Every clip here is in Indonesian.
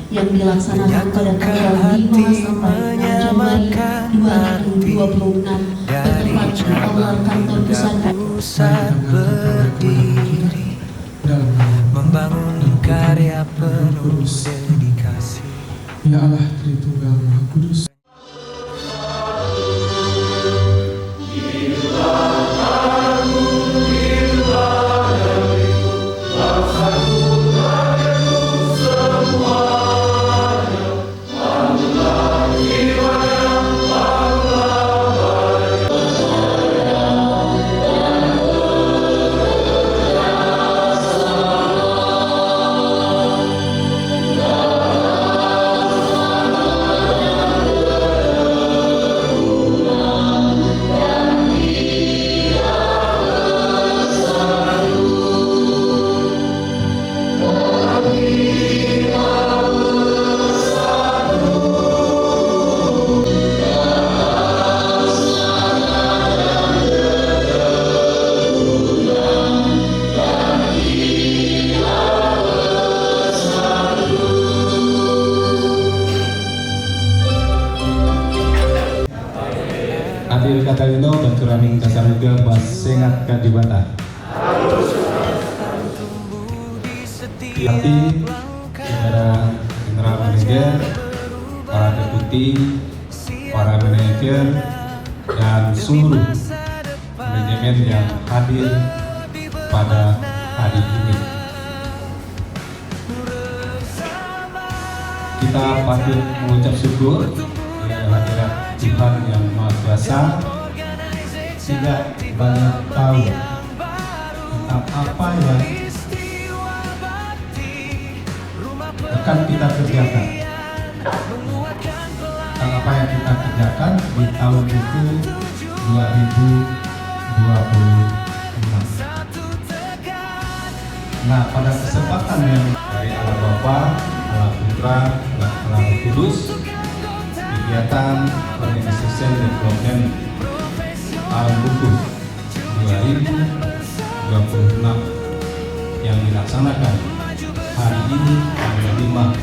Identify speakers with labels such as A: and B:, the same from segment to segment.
A: yang dilaksanakan pada tanggal 5 sampai 6 Januari 2026 bertempat di Aula Kantor Pusat
B: berdiri membangun karya penuh dedikasi.
C: Ya Allah Tritunggal Maha Kudus.
D: Adil Katalino dan Turaming Kasaruga Basengat Kadibata. Hati para general manager, para deputi, para manajer, dan seluruh manajemen yang hadir pada hari ini. Kita patut mengucap syukur kehadirat Tuhan yang Maha Kuasa. Tidak banyak tahu tentang apa yang akan kita kerjakan, tentang apa yang kita kerjakan di tahun itu 2026. Nah, pada kesempatan yang dari Allah Bapa, Allah Putra, Allah Roh Kudus, kegiatan Organization Development tahun buku 2026 yang dilaksanakan hari ini tanggal 5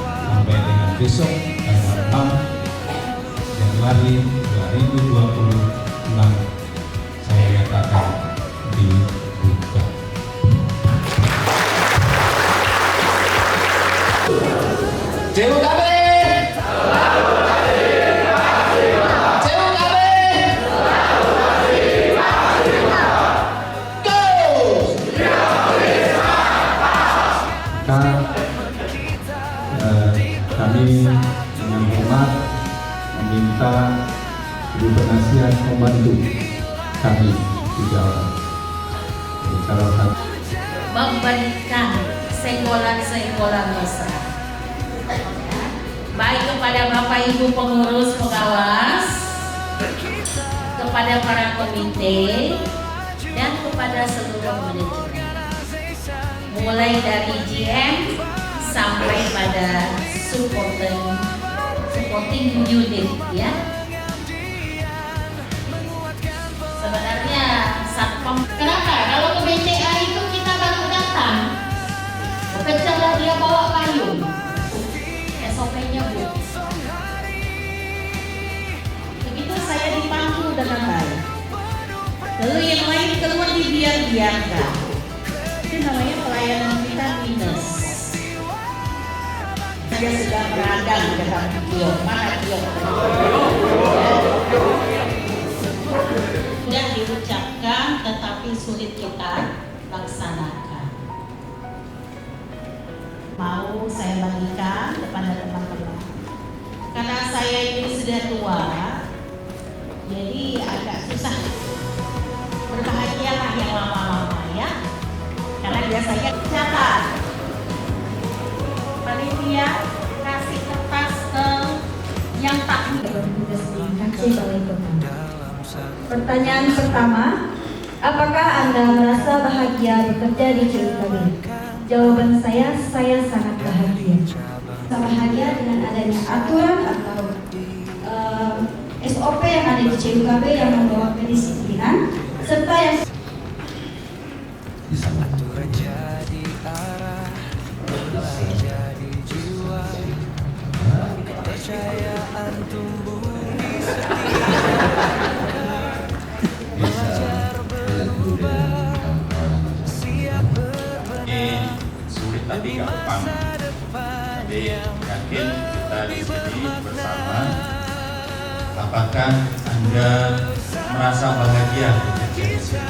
D: sampai dengan besok tanggal 6 Januari 2026 saya nyatakan dibuka. Kami dengan hormat meminta Ibu Penasihat membantu kami 3 orang. Kalau kami
E: memberikan senggolan-senggolan mesra, baik kepada Bapak Ibu pengurus pengawas, kepada para komite, dan kepada seluruh manajemen, mulai dari GM sampai pada supporting unit, ya. Sebenarnya satpam, kenapa kalau ke BCA itu kita baru datang, kecuali dia bawa payung, SOP-nya Bu. Begitu saya dipandu dengan baik, lalu yang lain keluar dibiarkan. Itu namanya pelayanan kita minus. Dia sudah beradang dalam video. Mana video? Sudah diucapkan, tetapi sulit kita laksanakan. Mau saya bagikan kepada teman-teman. Karena saya ini sudah tua, jadi agak susah. Berbahagialah yang lama-lama, ya. Karena biasanya catat. Panitia kasih kertas yang tak
F: bertugas di KC Balai Kota. Pertanyaan pertama, apakah Anda merasa bahagia bekerja di CUKB? Jawaban saya sangat bahagia. Bahagia dengan adanya aturan atau SOP yang ada di CUKB yang membawa kedisiplinan serta yang
B: Jadi arah, jadi jiwa. kepercayaan tumbuh di
D: ini sulit tapi gak gampang. Jadi yakin kita di sini bersama. Apakah Anda merasa bahagia bekerja di sini?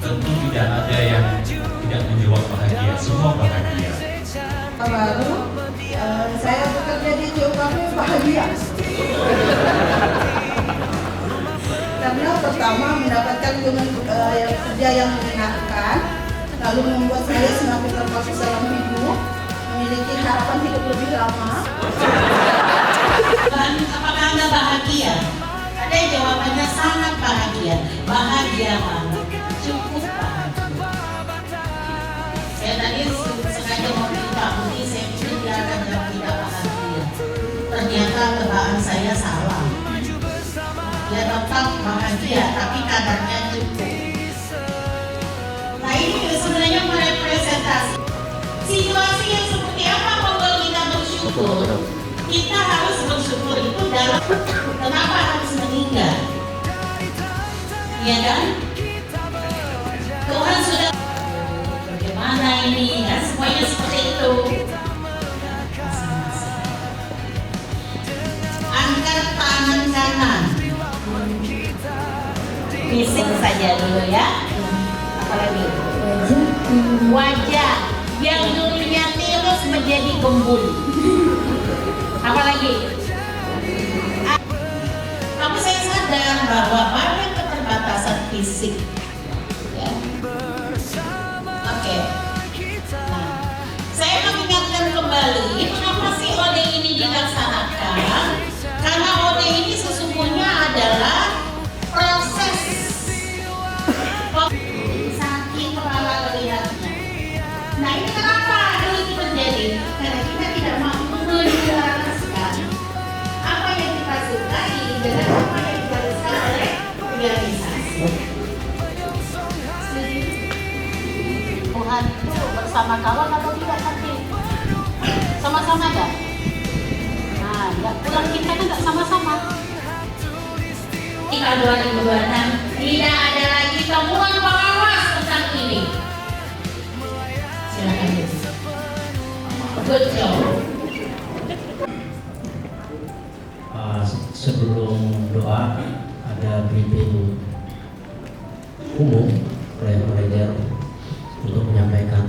D: Tentu tidak ada yang tidak menjawab bahagia, semua bahagia.
G: Baru saya bekerja di JOKP bahagia karena pertama mendapatkan kerja yang menyenangkan, lalu membuat saya semakin terfokus dalam hidup, memiliki harapan hidup lebih lama.
E: Dan apakah Anda bahagia? Ada yang jawabannya sangat bahagia. Bahagia banget. Cukup bahagia. Saya tadi sengaja mau bilang Pak Budi, saya pikir dia akan jawab tidak bahagia. Ternyata tebakan saya salah. Dia tetap bahagia, tapi kadarnya cukup. Nah ini sebenarnya merepresentasi situasi yang seperti apa membuat kita bersyukur. Kita harus bersyukur itu dalam kenapa harus meninggal, ya kan? Tuhan sudah bagaimana ini kan semuanya seperti itu. Angkat tangan kanan, bisik saja dulu ya. Apalagi wajah yang dulunya tirus menjadi gembul. Apalagi tapi saya sadar bahwa banyak keterbatasan fisik ya. Oke. Nah, saya mengingatkan kembali kenapa sih ODE ini dilaksanakan, karena ODE ini sesungguhnya adalah proses saking kepala terlihatnya. Nah ini kenapa hal itu terjadi, karena kita tidak mampu menjelaskan apa yang kita sukai dengan apa yang dijelaskan oleh organisasi. Tuhan itu bersama kawan atau tidak nanti? Sama-sama enggak? Nah, enggak pulang kita kan enggak sama-sama. Jika 2026 tidak ada lagi temuan pengawas tentang ini. Silakan. Good job.
A: Sebelum doa ada briefing umum oleh manajer untuk menyampaikan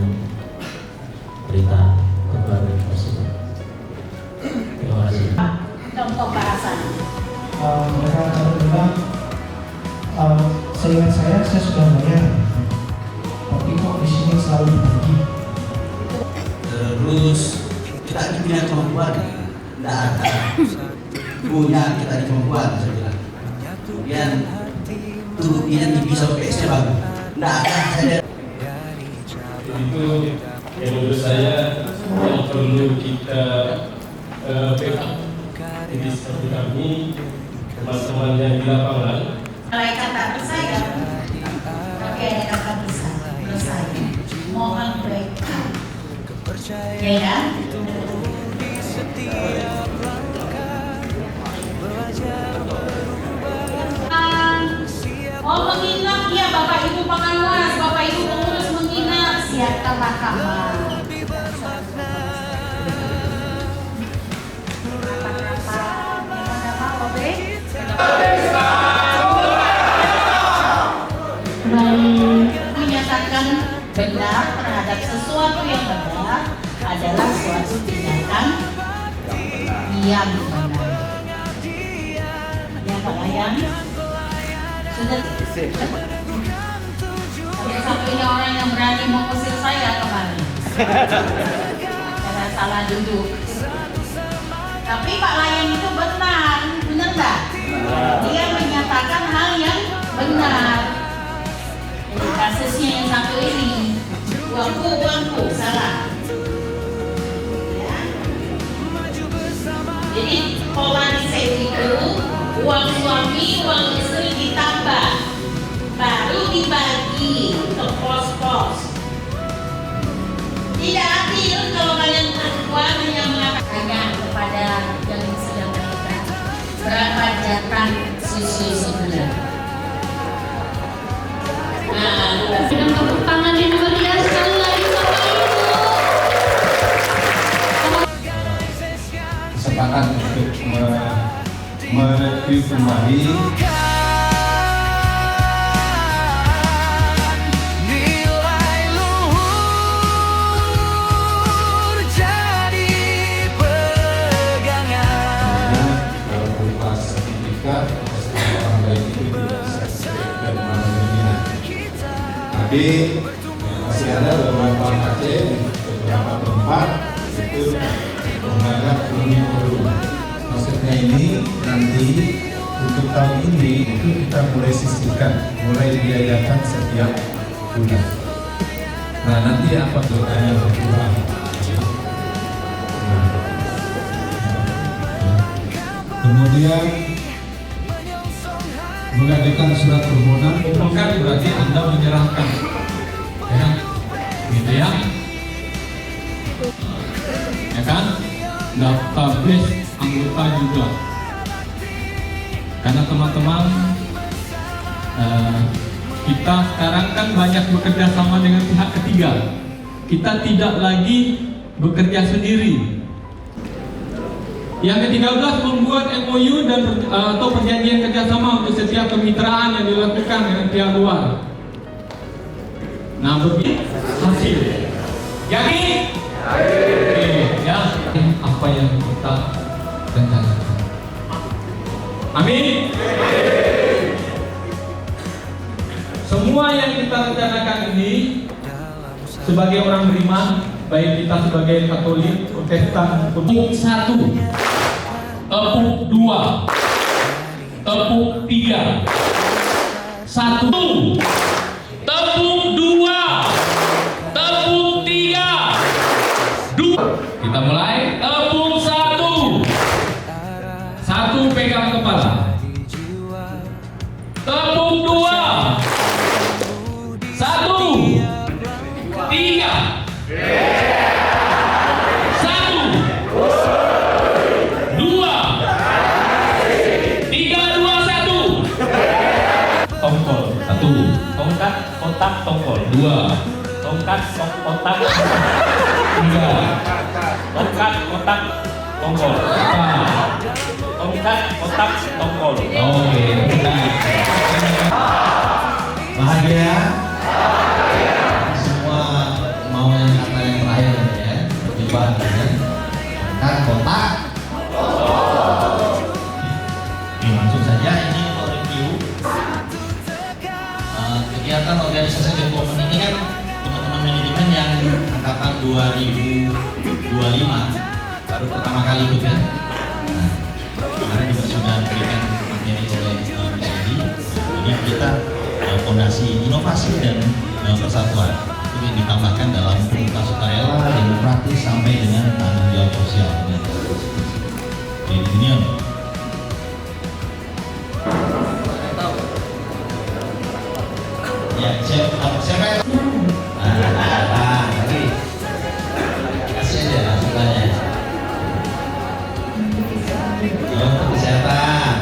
A: berita terbaru tersebut. Terima kasih.
E: Contoh bahasan.
C: Mereka akan bilang, seingat saya sudah bayar, tapi kok di sini selalu dibagi.
H: Terus kita punya kemampuan, tidak ada punya kita di kemampuan, saya bilang. Kemudian tubuhnya bisa PS-nya bagus, tidak ada saya.
I: Itu yang menurut saya yang perlu kita backup. Jadi seperti kami, teman-teman yang di lapangan.
E: Malaikat tak bersayap, tapi ada kata bersayap. Mohon backup. Ya kan? Oh menginap ya Bapak Ibu pengawas, Bapak Ibu pengurus menginap, siapkan mahkamah. Menyatakan benar terhadap sesuatu yang benar adalah suatu tindakan yang benar. Ya Pak Layan, sudah satu-satunya orang yang berani mengusir saya kemarin karena salah duduk. Tapi Pak Layan itu benar nggak? Dia menyatakan hal yang benar. Jadi kasusnya yang satu ini, uangku, salah. Ya. Jadi polarisasi itu uang suami, uang istri ditambah, baru dibagi ke pos-pos. Tidak adil kalau kalian perempuan hanya mengatakan kepada yang susu gula. Nah,
A: Dan tepuk tangan yang meriah sekali lagi Bapak Ibu.
D: Kesempatan untuk mereview kembali
B: nilai luhur jadi pegangan.
D: berupa sertifikat orang baik itu tidak sertifikat dan mana. Tapi masih ada beberapa KC di beberapa tempat itu menganggap ini perlu. Maksudnya ini nanti untuk tahun ini itu kita mulai sisihkan, mulai diadakan setiap bulan. Nah nanti apa doanya berkurang? Kemudian mengadakan surat permohonan, bukan berarti Anda menyerahkan, ya, gitu ya, ya kan? Database anggota juga, karena teman-teman kita sekarang kan banyak bekerja sama dengan pihak ketiga. Kita tidak lagi bekerja sendiri. Yang ke-13 membuat MOU dan atau perjanjian kerjasama untuk setiap kemitraan yang dilakukan dengan pihak luar. Nah, begitu hasil. Yakin? Oke, ya. Apa yang kita rencanakan. Amin. Semua yang kita rencanakan ini sebagai orang beriman, baik kita sebagai Katolik, Protestan, tepuk 1, tepuk 2, tepuk 3, 1, tepuk 2, tepuk 3, 2. Kita mulai, tepuk 1, 1 pegang kepala, tepuk 2, 1, 3. 1, 2, 3, 2, 1. Tongkol 1, tongkat, kotak, tongkol 2, tongkat, kotak, 3, tongkat, kotak, tongkol 4, tongkat, kotak, tongkol. Oke, bahagia. Mau yang kata yang terakhir ya, percobaan ya. Kan kotak. Oke, langsung saja ini untuk review. Kegiatan organisasi development ini kan teman-teman manajemen yang angkatan 2025 baru pertama kali ikut kan. Nah, kemarin juga sudah diberikan materi oleh BCD. Jadi kita fondasi inovasi dan persatuan yang ditambahkan dalam kultur sukarela, demokratis sampai dengan tanggung jawab sosial. Jadi ini ya, siapa yang tadi kasih aja masukannya. Untuk kesehatan.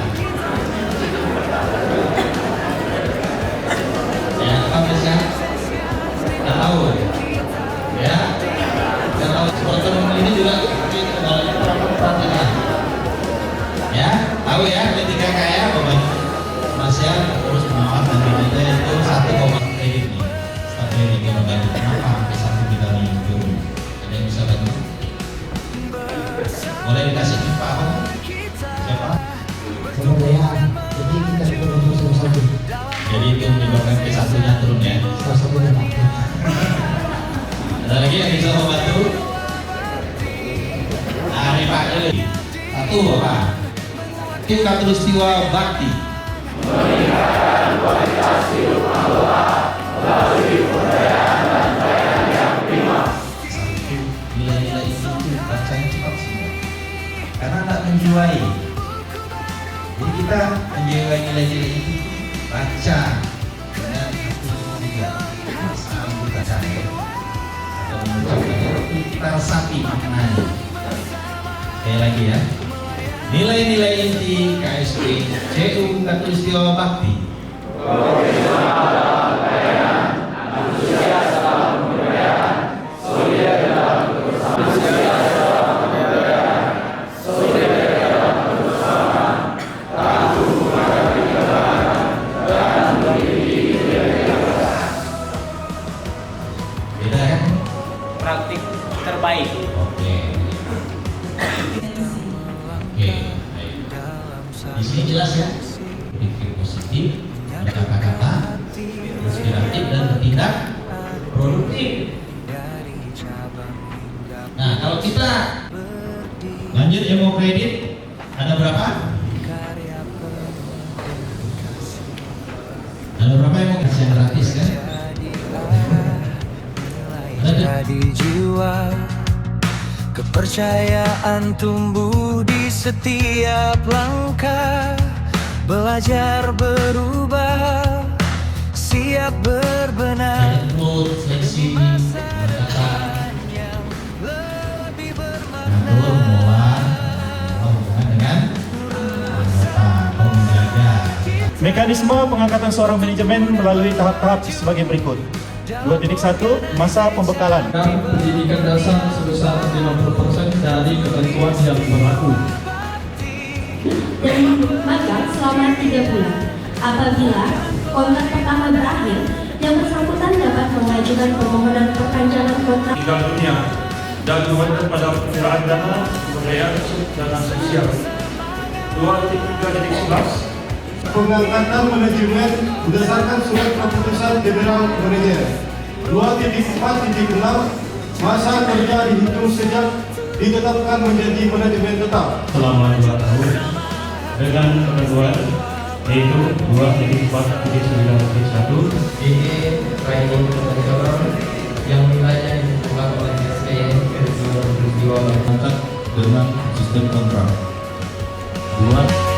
D: Ya, apa bisa? Nggak tahu ya, nggak tahu supporter ini juga perhatikan ya, tahu ya, ketika kaya beban Malaysia terus menawar dan kita itu 1,3 kredit nih, tapi ini membantu. Kenapa sampai kita nih turun? Ada yang bisa bantu? Boleh dikasih info apa? Siapa?
C: Kebudayaan. Jadi kita turun satu.
B: Jadi itu menyebabkan P1-nya turun ya.
C: Salah satunya Pak.
B: Ada lagi yang bisa membantu? Nah, ini Pak Eli. Satu apa? Tim Katulistiwa Bakti. Meningkatkan kualitas hidup anggota melalui kebudayaan dan pelayanan yang prima. Satu, nilai-nilai itu bacanya cepat semua. Karena tidak menjiwai. Jadi kita menjiwai nilai-nilai itu baca dengan hati juga. Saat kita cari atau mengucapkannya, kita resapi maknanya. Sekali lagi ya, Nilai-nilai inti KSP CU Katulistiwa Bakti. Beda kan?
J: Praktik terbaik.
B: Oke. Oke. Di sini jelas ya. Berpikir positif, berkata-kata, inspiratif dan bertindak produktif. Nah, kalau kita lanjut yang mau kredit, ada berapa? Ada berapa yang mau kasih yang gratis kan?
K: Jadi jiwa, kepercayaan tumbuh di setiap langkah, belajar berubah, siap berbenah.
B: Seleksi mengatakan ngatur mengelola hubungan dengan anggota menjaga.
C: Mekanisme pengangkatan seorang manajemen melalui tahap-tahap sebagai berikut. 2.1 Masa pembekalan.
I: Pendidikan dasar sebesar 50% dari ketentuan yang berlaku.
F: Dan magang selama 3 bulan. Apabila kontrak pertama berakhir, yang bersangkutan dapat mengajukan permohonan perpanjangan kontrak.
C: Tinggal dunia dan berwenang pada penggunaan dana pemberdayaan dana sosial. 2.3.11
D: Pengangkatan manajemen berdasarkan surat keputusan General Manager. 2.4.6 Masa kerja dihitung sejak ditetapkan menjadi manajemen tetap
I: Selama 2 tahun dengan ketentuan yaitu 2.4.9.1
L: ini training profesional yang nilainya ditentukan oleh SPN Katulistiwa
D: Bakti dengan sistem kontrak. 2.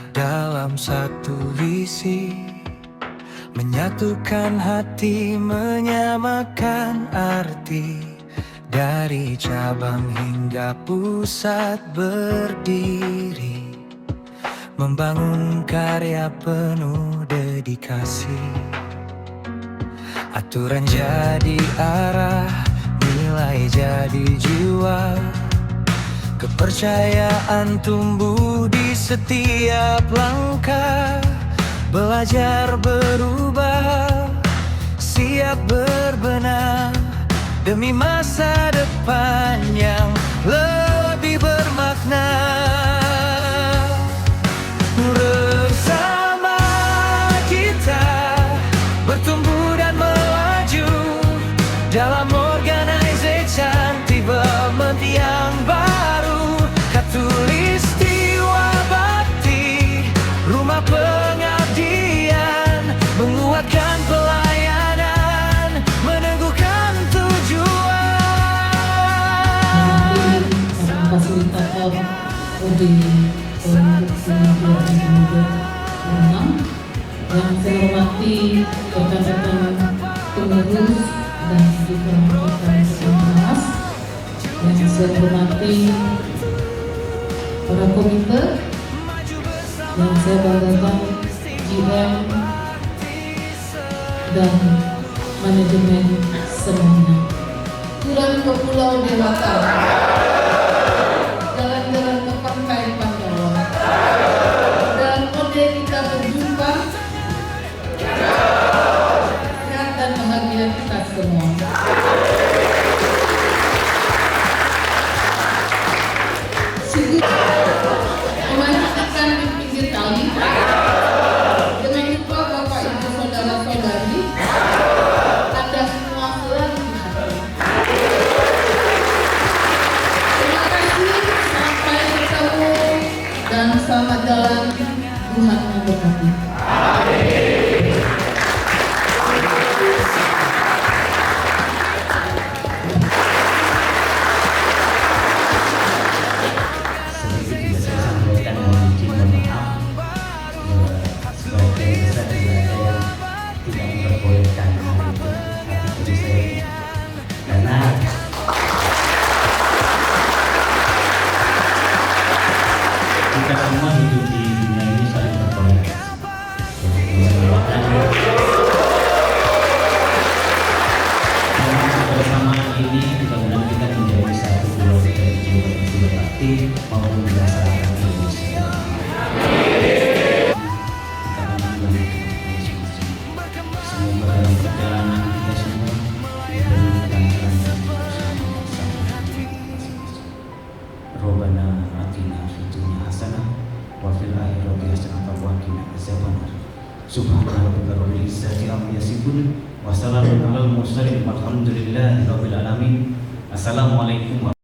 K: Dalam satu visi, menyatukan hati, menyamakan arti, dari cabang hingga pusat berdiri, membangun karya penuh dedikasi. Aturan jadi arah, nilai jadi jiwa, kepercayaan tumbuh di setiap langkah, belajar berubah, siap berbenah demi masa depan yang lebih bermakna. Bersama kita bertumbuh dan melaju dalam organisasi development yang baru. Katulistiwa Bakti, rumah pengabdian, menguatkan pelayanan, meneguhkan tujuan.
A: Fasilitator OB Produksi 2026 yang saya hormati rekan-rekan pengurus dan juga rekan Sekolah, yang saya hormati para komite
M: dan saya banggakan GM dan manajemen semuanya. Turun ke Pulau Dewata, jalan-jalan ke pantai Pandawa, dan ode kita berjumpa, sehat dan bahagia kita semua. Memanfaatkan di pinggir kali, jangan lupa Bapak Ibu Saudara-saudari, Anda semua selalu di hati. Terima kasih, sampai ketemu dan selamat jalan, Tuhan memberkati.
N: Kita semua hidup di dunia ini saling berkomunikasi. Kebersamaan ini mudah-mudahan kita menjadi satu keluarga yang jiwa bersama hati maupun masyarakat Indonesia. Semoga dalam perjalanan kita semua diberi kelancaran dan Robbana atina fid dunya hasanah wa fil akhirati hasanah wa qina adzabannar. Subhana rabbika rabbil izzati amma yasifun wa salamun alal mursalin walhamdulillahi rabbil alamin. Assalamualaikum